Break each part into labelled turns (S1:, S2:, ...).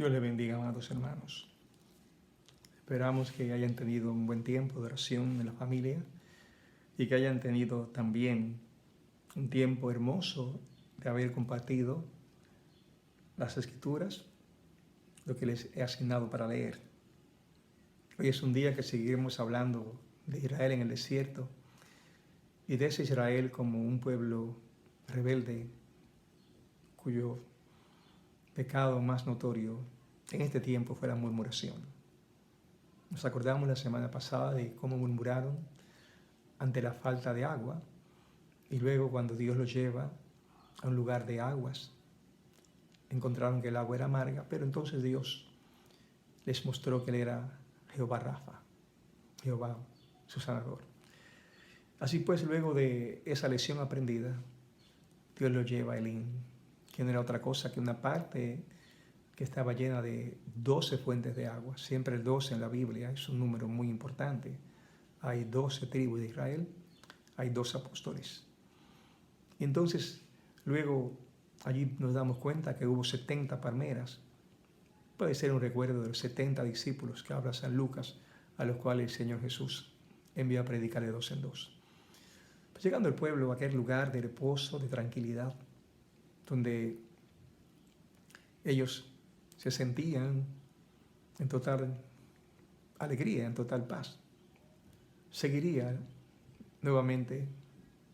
S1: Dios le bendiga, amados hermanos. Esperamos que hayan tenido un buen tiempo de oración en la familia y que hayan tenido también un tiempo hermoso de haber compartido las Escrituras, lo que les he asignado para leer. Hoy es un día que seguiremos hablando de Israel en el desierto y de ese Israel como un pueblo rebelde cuyo pecado más notorio en este tiempo fue la murmuración. Nos acordamos la semana pasada de cómo murmuraron ante la falta de agua y luego cuando Dios los lleva a un lugar de aguas, encontraron que el agua era amarga, pero entonces Dios les mostró que Él era Jehová Rafa, Jehová su sanador. Así pues, luego de esa lección aprendida, Dios los lleva a Elín, que no era otra cosa que una parte que estaba llena de 12 fuentes de agua. Siempre el 12 en la Biblia es un número muy importante. Hay 12 tribus de Israel, hay 2 apóstoles. Y entonces, luego allí nos damos cuenta que hubo 70 palmeras. Puede ser un recuerdo de los 70 discípulos que habla San Lucas, a los cuales el Señor Jesús envió a predicar de 2 en 2. Pues llegando el pueblo a aquel lugar de reposo, de tranquilidad, donde ellos se sentían en total alegría, en total paz, seguiría nuevamente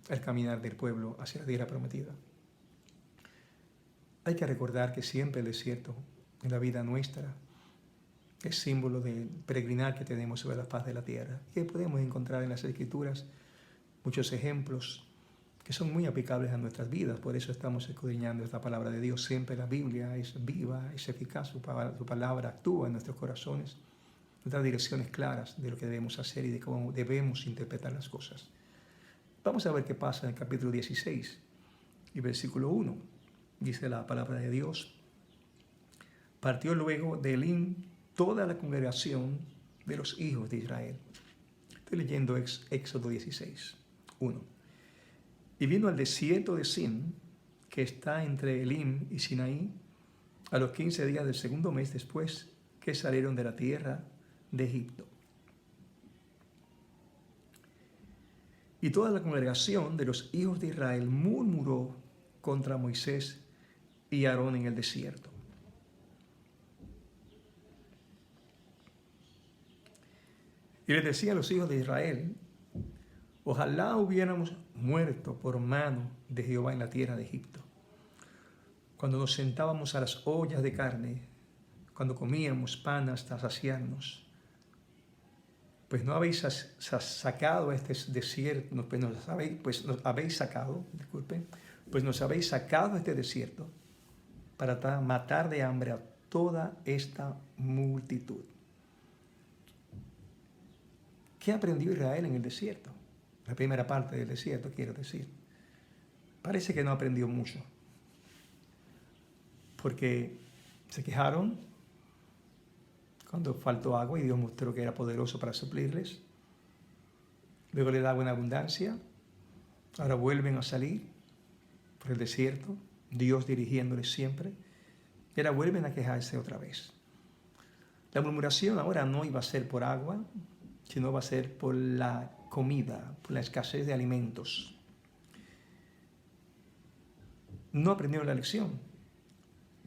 S1: el caminar del pueblo hacia la tierra prometida. Hay que recordar que siempre el desierto en la vida nuestra es símbolo del peregrinar que tenemos sobre la faz de la tierra. Y podemos encontrar en las Escrituras muchos ejemplos que son muy aplicables a nuestras vidas. Por eso estamos escudriñando esta palabra de Dios. Siempre la Biblia es viva, es eficaz, su palabra actúa en nuestros corazones, nos da direcciones claras de lo que debemos hacer y de cómo debemos interpretar las cosas. Vamos a ver qué pasa en el capítulo 16 y versículo 1. Dice la palabra de Dios: partió luego de Elín toda la congregación de los hijos de Israel. Estoy leyendo Éxodo 16, 1. Y vino al desierto de Sin, que está entre Elim y Sinaí, a los 15 días del segundo mes después que salieron de la tierra de Egipto. Y toda la congregación de los hijos de Israel murmuró contra Moisés y Aarón en el desierto. Y les decía a los hijos de Israel: ojalá hubiéramos muerto por mano de Jehová en la tierra de Egipto, cuando nos sentábamos a las ollas de carne, cuando comíamos pan hasta saciarnos. Pues no habéis sacado a este desierto, nos habéis sacado a este desierto para matar de hambre a toda esta multitud. ¿Qué aprendió Israel en el desierto? La primera parte del desierto, quiero decir. Parece que no aprendió mucho, porque se quejaron cuando faltó agua y Dios mostró que era poderoso para suplirles. Luego le daba en abundancia. Ahora vuelven a salir por el desierto, Dios dirigiéndoles siempre. Y ahora vuelven a quejarse otra vez. La murmuración ahora no iba a ser por agua, sino va a ser por la comida, por la escasez de alimentos. No aprendieron la lección.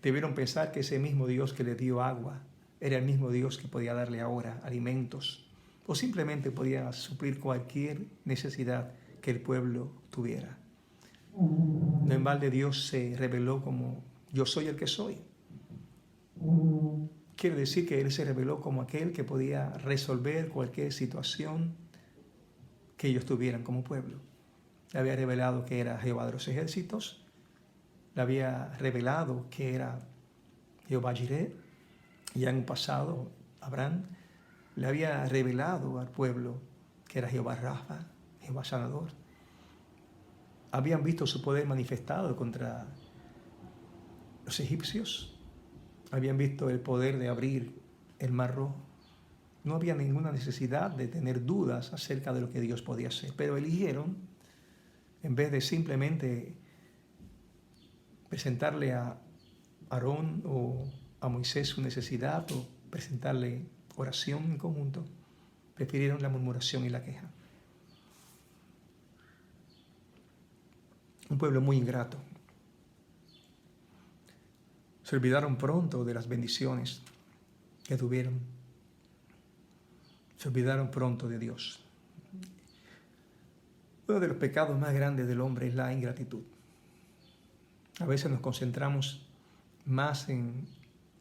S1: Debieron pensar que ese mismo Dios que les dio agua era el mismo Dios que podía darle ahora alimentos, o simplemente podía suplir cualquier necesidad que el pueblo tuviera. No en balde Dios se reveló como yo soy el que soy. Quiere decir que Él se reveló como aquel que podía resolver cualquier situación que ellos tuvieran como pueblo. Le había revelado que era Jehová de los ejércitos, le había revelado que era Jehová Jireh, y ya en un pasado Abraham le había revelado al pueblo que era Jehová Rafa, Jehová sanador. Habían visto su poder manifestado contra los egipcios, habían visto el poder de abrir el mar rojo. No había ninguna necesidad de tener dudas acerca de lo que Dios podía hacer, pero eligieron, en vez de simplemente presentarle a Aarón o a Moisés su necesidad o presentarle oración en conjunto, prefirieron la murmuración y la queja. Un pueblo muy ingrato. Se olvidaron pronto de las bendiciones que tuvieron. Se olvidaron pronto de Dios. Uno de los pecados más grandes del hombre es la ingratitud. A veces nos concentramos más en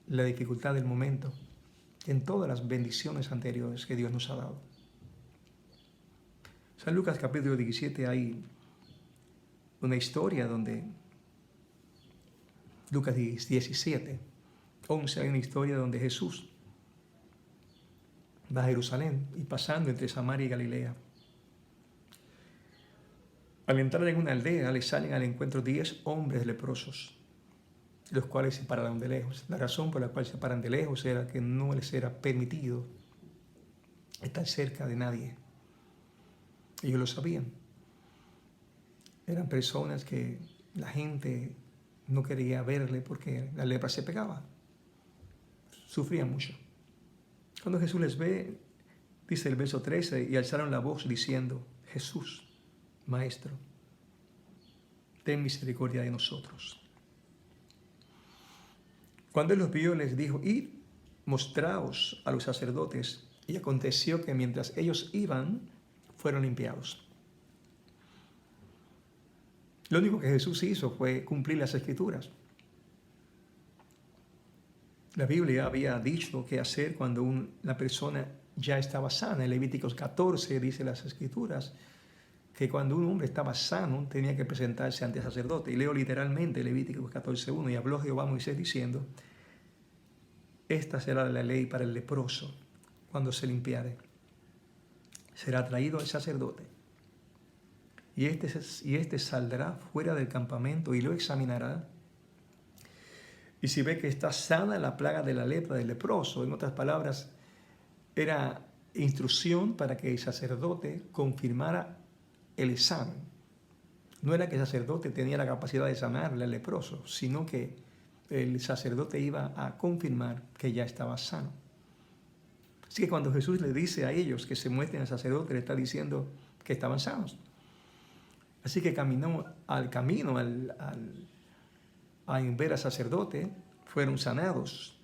S1: la dificultad del momento que en todas las bendiciones anteriores que Dios nos ha dado. San Lucas capítulo 17 hay una historia donde, Lucas 17, 11, hay una historia donde Jesús va a Jerusalén y pasando entre Samaria y Galilea. Al entrar en una aldea le salen al encuentro 10 hombres leprosos, los cuales se pararon de lejos. La razón por la cual se paran de lejos era que no les era permitido estar cerca de nadie. Ellos lo sabían. Eran personas que la gente no quería verle porque la lepra se pegaba. Sufrían mucho. Cuando Jesús les ve, dice el verso 13, y alzaron la voz diciendo: Jesús, Maestro, ten misericordia de nosotros. Cuando él los vio, les dijo: id, mostraos a los sacerdotes. Y aconteció que mientras ellos iban, fueron limpiados. Lo único que Jesús hizo fue cumplir las Escrituras. La Biblia había dicho qué hacer cuando la persona ya estaba sana. En Levíticos 14 dice las Escrituras que cuando un hombre estaba sano tenía que presentarse ante el sacerdote. Y leo literalmente Levíticos 14:1: y habló Jehová a Moisés diciendo: esta será la ley para el leproso cuando se limpiare. Será traído al sacerdote y este saldrá fuera del campamento y lo examinará. Y si ve que está sana la plaga de la lepra del leproso, en otras palabras, era instrucción para que el sacerdote confirmara el examen. No era que el sacerdote tenía la capacidad de sanarle al leproso, sino que el sacerdote iba a confirmar que ya estaba sano. Así que cuando Jesús le dice a ellos que se muestren al sacerdote, le está diciendo que estaban sanos. Así que caminó al camino a ver al sacerdote, fueron sanados.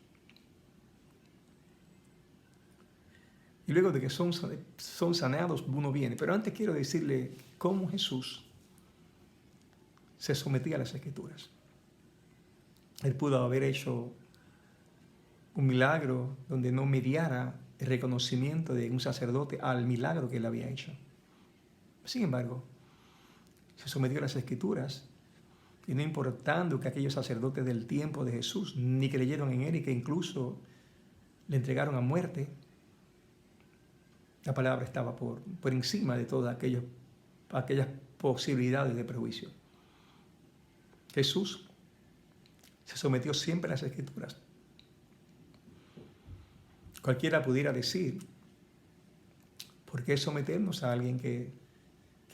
S1: Y luego de que son sanados, uno viene. Pero antes quiero decirle cómo Jesús se sometía a las Escrituras. Él pudo haber hecho un milagro donde no mediara el reconocimiento de un sacerdote al milagro que él había hecho. Sin embargo, se sometió a las Escrituras, y no importando que aquellos sacerdotes del tiempo de Jesús ni creyeron en él y que incluso le entregaron a muerte, la palabra estaba por encima de todas aquellas posibilidades de prejuicio. Jesús se sometió siempre a las Escrituras. Cualquiera pudiera decir: ¿por qué someternos a alguien que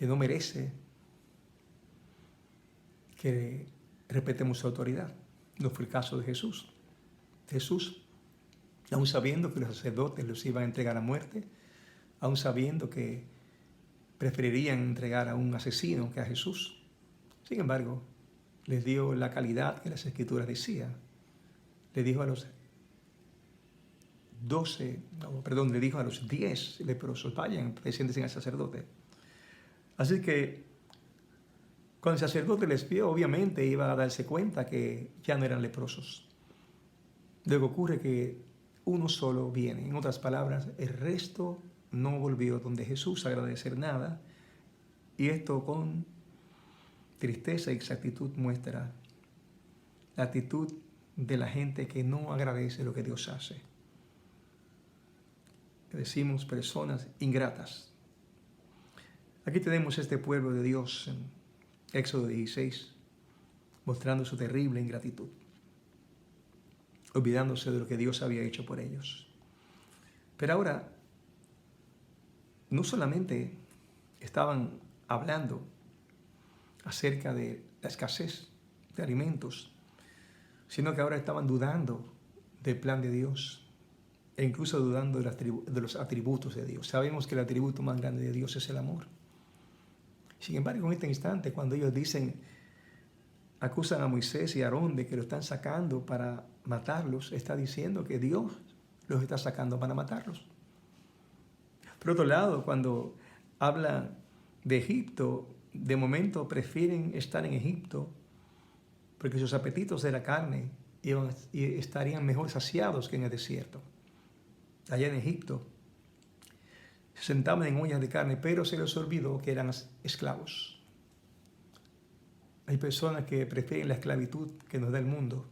S1: no merece que respetemos su autoridad? No fue el caso de Jesús. Jesús, aun sabiendo que los sacerdotes los iban a entregar a muerte, aun sabiendo que preferirían entregar a un asesino que a Jesús, sin embargo, les dio la calidad que las Escrituras decían. Le dijo a los 10 leprosos: vayan, preséntense al sacerdote. Así que cuando el sacerdote les vio, obviamente iba a darse cuenta que ya no eran leprosos. Luego ocurre que uno solo viene. En otras palabras, el resto no volvió donde Jesús a agradecer nada. Y esto con tristeza y exactitud muestra la actitud de la gente que no agradece lo que Dios hace. Que decimos personas ingratas. Aquí tenemos este pueblo de Dios en Éxodo 16, mostrando su terrible ingratitud, olvidándose de lo que Dios había hecho por ellos. Pero ahora, no solamente estaban hablando acerca de la escasez de alimentos, sino que ahora estaban dudando del plan de Dios e incluso dudando de los atributos de Dios. Sabemos que el atributo más grande de Dios es el amor. Sin embargo, en este instante, cuando ellos acusan a Moisés y a Aarón de que lo están sacando para matarlos, está diciendo que Dios los está sacando para matarlos. Por otro lado, cuando hablan de Egipto, de momento prefieren estar en Egipto porque sus apetitos de la carne estarían mejor saciados que en el desierto. Allá en Egipto se sentaban en ollas de carne, pero se les olvidó que eran esclavos. Hay personas que prefieren la esclavitud que nos da el mundo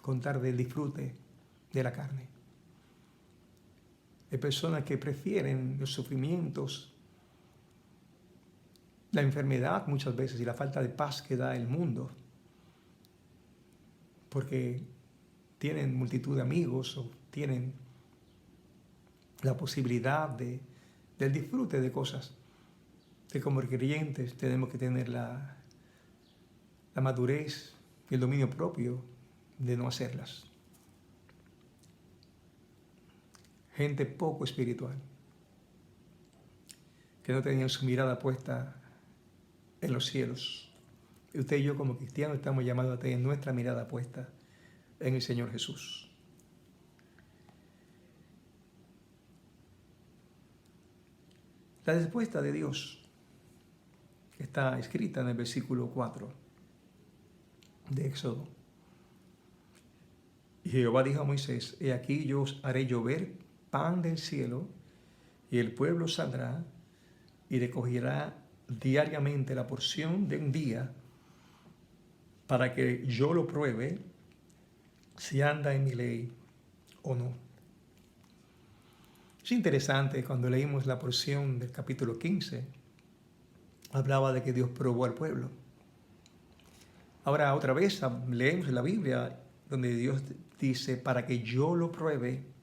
S1: con tal del disfrute de la carne. Hay personas que prefieren los sufrimientos, la enfermedad muchas veces y la falta de paz que da el mundo, porque tienen multitud de amigos o tienen la posibilidad del disfrute de cosas que como creyentes tenemos que tener la madurez y el dominio propio de no hacerlas. Gente poco espiritual, que no tenían su mirada puesta en los cielos. Y usted y yo como cristianos estamos llamados a tener nuestra mirada puesta en el Señor Jesús. La respuesta de Dios está escrita en el versículo 4 de Éxodo. Y Jehová dijo a Moisés: he aquí yo os haré llover pan del cielo, y el pueblo saldrá y recogerá diariamente la porción de un día, para que yo lo pruebe si anda en mi ley o no. Es interesante, cuando leímos la porción del capítulo 15, hablaba de que Dios probó al pueblo. Ahora otra vez leemos en la Biblia donde Dios dice: para que yo lo pruebe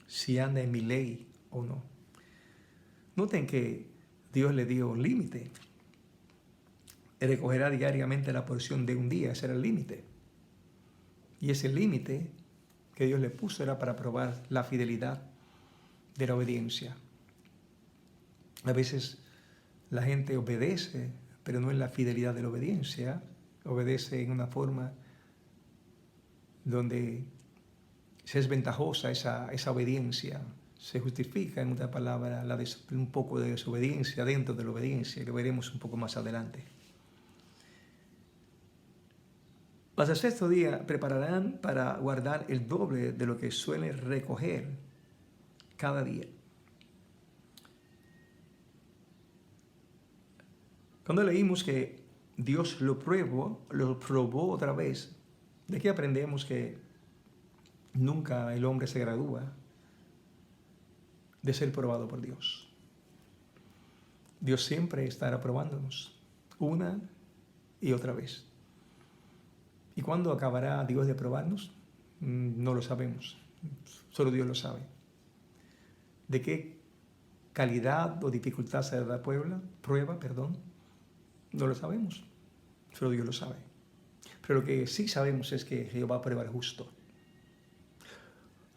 S1: si anda en mi ley o no. Noten que Dios le dio un límite. Él recogerá diariamente la porción de un día, ese era el límite. Y ese límite que Dios le puso era para probar la fidelidad de la obediencia. A veces la gente obedece, pero no es la fidelidad de la obediencia. Obedece en una forma donde se es ventajosa esa obediencia. Se justifica, en otra palabra, un poco de desobediencia dentro de la obediencia, y lo veremos un poco más adelante. Mas el sexto día prepararán para guardar el doble de lo que suelen recoger cada día. Cuando leímos que Dios lo probó otra vez, ¿de qué aprendemos que nunca el hombre se gradúa de ser probado por Dios? Dios siempre estará probándonos una y otra vez. ¿Y cuándo acabará Dios de probarnos? No lo sabemos. Solo Dios lo sabe. ¿De qué calidad o dificultad será la prueba? No lo sabemos. Solo Dios lo sabe. Pero lo que sí sabemos es que Jehová prueba al justo.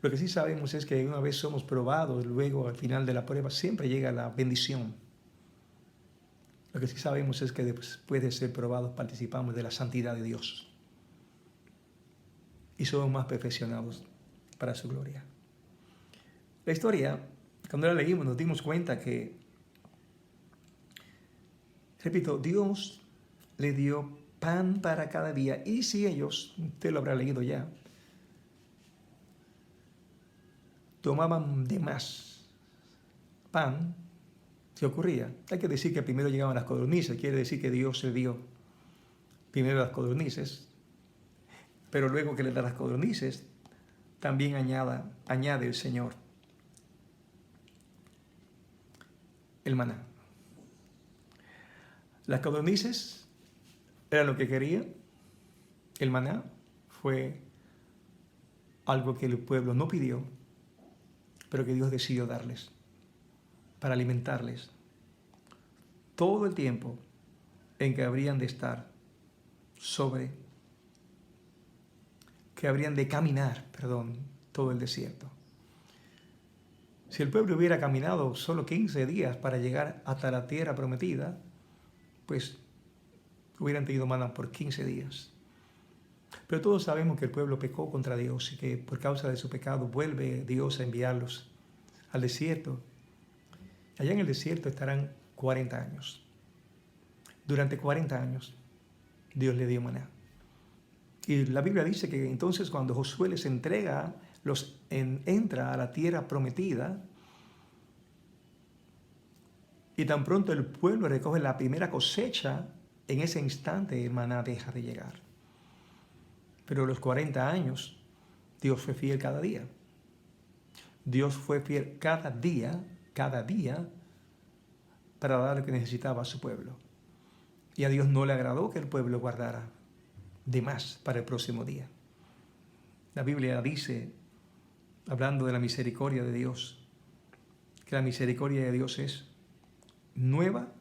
S1: Lo que sí sabemos es que una vez somos probados, luego al final de la prueba siempre llega la bendición. Lo que sí sabemos es que después de ser probados participamos de la santidad de Dios. Y somos más perfeccionados para su gloria. La historia, cuando la leímos, nos dimos cuenta que, repito, Dios le dio pan para cada día. Y si ellos, usted lo habrá leído ya, tomaban de más pan, ¿qué ocurría? Hay que decir que primero llegaban las codornices, quiere decir que Dios le dio primero las codornices, pero luego que le da las codornices, también añade el Señor el maná. Las codornices eran lo que quería, el maná fue algo que el pueblo no pidió, pero que Dios decidió darles para alimentarles todo el tiempo en que habrían de estar sobre que habrían de caminar, todo el desierto. Si el pueblo hubiera caminado solo 15 días para llegar hasta la tierra prometida, pues hubieran tenido maná por 15 días. Pero todos sabemos que el pueblo pecó contra Dios y que por causa de su pecado vuelve Dios a enviarlos al desierto. Allá en el desierto estarán 40 años. Durante 40 años Dios le dio maná. Y la Biblia dice que entonces cuando Josué les entrega, entra a la tierra prometida, y tan pronto el pueblo recoge la primera cosecha, en ese instante el maná deja de llegar. Pero los 40 años, Dios fue fiel cada día. Dios fue fiel cada día, para dar lo que necesitaba a su pueblo. Y a Dios no le agradó que el pueblo guardara de más para el próximo día. La Biblia dice, hablando de la misericordia de Dios, que la misericordia de Dios es nueva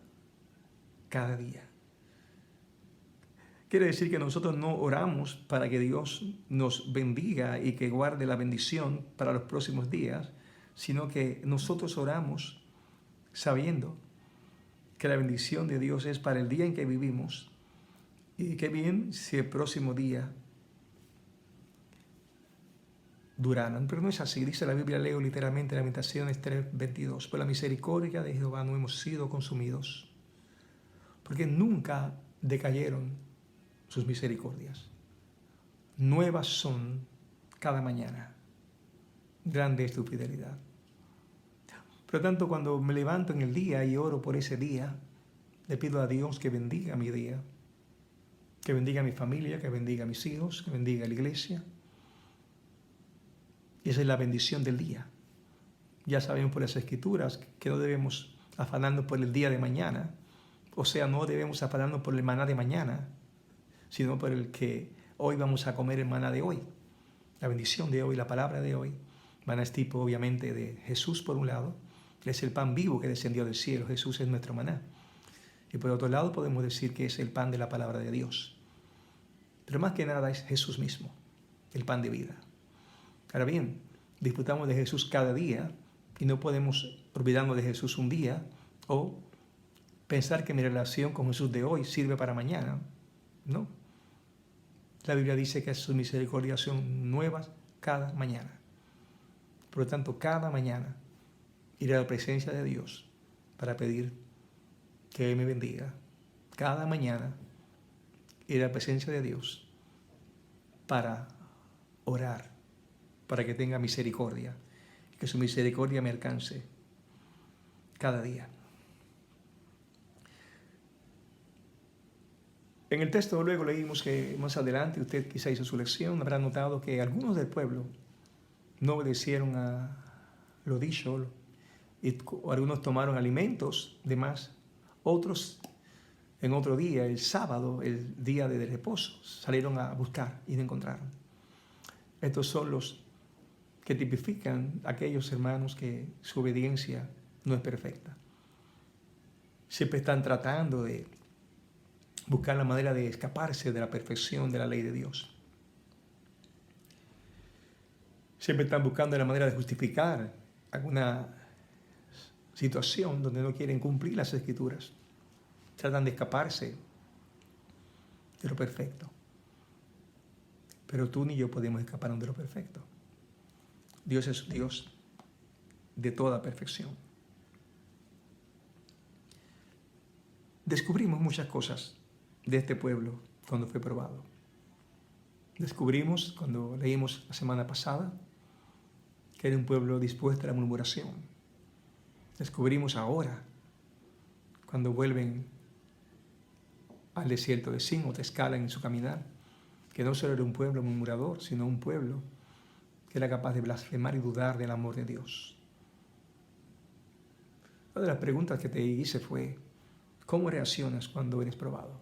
S1: cada día. Quiere decir que nosotros no oramos para que Dios nos bendiga y que guarde la bendición para los próximos días, sino que nosotros oramos sabiendo que la bendición de Dios es para el día en que vivimos. Y qué bien si el próximo día duraran. Pero no es así. Dice la Biblia, leo literalmente Lamentaciones 3:22. Por la misericordia de Jehová no hemos sido consumidos, porque nunca decayeron sus misericordias. Nuevas son cada mañana. Grande es tu fidelidad. Por lo tanto, cuando me levanto en el día y oro por ese día, le pido a Dios que bendiga mi día, que bendiga a mi familia, que bendiga a mis hijos, que bendiga a la iglesia. Y esa es la bendición del día. Ya sabemos por las Escrituras que no debemos afanarnos por el día de mañana. O sea, no debemos afanarnos por el maná de mañana, sino por el que hoy vamos a comer el maná de hoy. La bendición de hoy, la palabra de hoy. Maná es tipo, obviamente, de Jesús por un lado. Él es el pan vivo que descendió del cielo. Jesús es nuestro maná. Y por otro lado podemos decir que es el pan de la palabra de Dios. Pero más que nada es Jesús mismo, el pan de vida. Ahora bien, disfrutamos de Jesús cada día y no podemos olvidarnos de Jesús un día o pensar que mi relación con Jesús de hoy sirve para mañana. No. La Biblia dice que sus misericordias son nuevas cada mañana. Por lo tanto, cada mañana iré a la presencia de Dios para pedir que Él me bendiga. Cada mañana iré a la presencia de Dios para orar, para que tenga misericordia, que su misericordia me alcance cada día. En el texto luego leímos que más adelante, usted quizá hizo su lección, habrá notado que algunos del pueblo no obedecieron a lo dicho, y algunos tomaron alimentos de más, otros en otro día, el sábado, el día de reposo, salieron a buscar y no encontraron. Estos son los que tipifican a aquellos hermanos que su obediencia no es perfecta. Siempre están tratando de buscar la manera de escaparse de la perfección de la ley de Dios. Siempre están buscando la manera de justificar alguna situación donde no quieren cumplir las Escrituras. Tratan de escaparse de lo perfecto. Pero tú ni yo podemos escaparnos de lo perfecto. Dios es Dios de toda perfección. Descubrimos muchas cosas de este pueblo cuando fue probado. Descubrimos, cuando leímos la semana pasada, que era un pueblo dispuesto a la murmuración. Descubrimos ahora, cuando vuelven al desierto de Sin o Tezcala en su caminar, que no solo era un pueblo murmurador, sino un pueblo que era capaz de blasfemar y dudar del amor de Dios. Una de las preguntas que te hice fue, ¿cómo reaccionas cuando eres probado?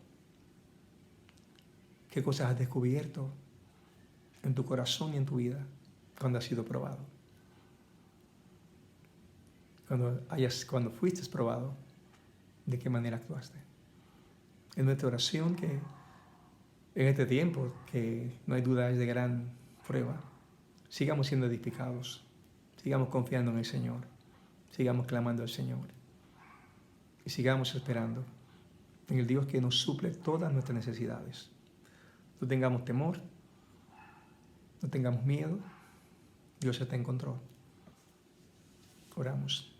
S1: ¿Qué cosas has descubierto en tu corazón y en tu vida cuando has sido probado? Cuando fuiste probado, ¿de qué manera actuaste? Es nuestra oración que en este tiempo, que no hay duda es de gran prueba. Sigamos siendo edificados. Sigamos confiando en el Señor. Sigamos clamando al Señor. Y sigamos esperando en el Dios que nos suple todas nuestras necesidades. No tengamos temor. No tengamos miedo. Dios está en control. Oramos.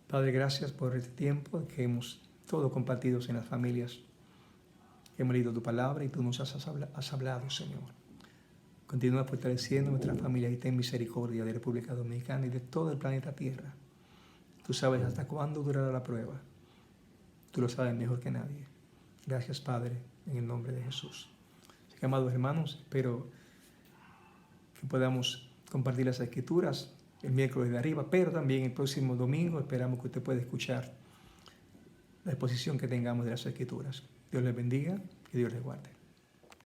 S1: Padre, gracias por este tiempo que hemos todos compartido en las familias. Hemos leído tu palabra y tú nos has hablado, Señor. Continúa fortaleciendo nuestra familia y ten misericordia de la República Dominicana y de todo el planeta Tierra. Tú sabes hasta cuándo durará la prueba. Tú lo sabes mejor que nadie. Gracias, Padre, en el nombre de Jesús. Así que, amados hermanos, espero que podamos compartir las Escrituras el miércoles de arriba, pero también el próximo domingo esperamos que usted pueda escuchar la exposición que tengamos de las Escrituras. Dios les bendiga y Dios les guarde.